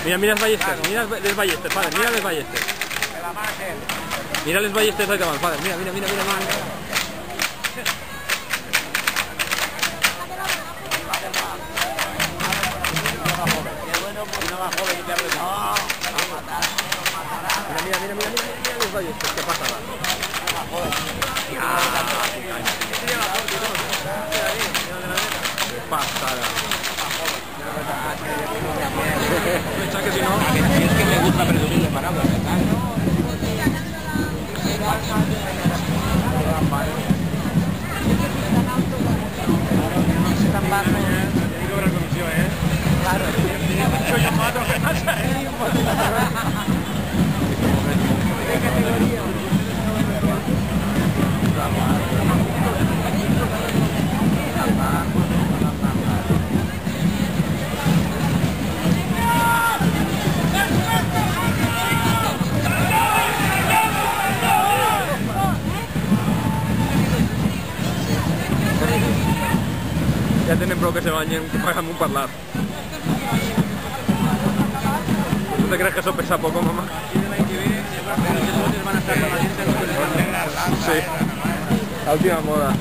Mira, mira els ballestes, mira els ballestes, padre, mira els ballestes. Mira els ballestes ahí davant, padre, mira, mira, mira, mira. Mira, mira, mira, mira los ballestes, qué pasada. Qué pasada. Pensaba que si no... Es que me gusta presumir de palabras, ¿verdad? Tan bajo. Tiene que cobrar comisión, ¿eh? Claro. Yo llamado, ¿qué pasa, eh? ¿Qué categoría? Ja tenen prou que se banyen amb un parlat. ¿Tú te crees que eso pesa poco, mamá? Sí, la última moda.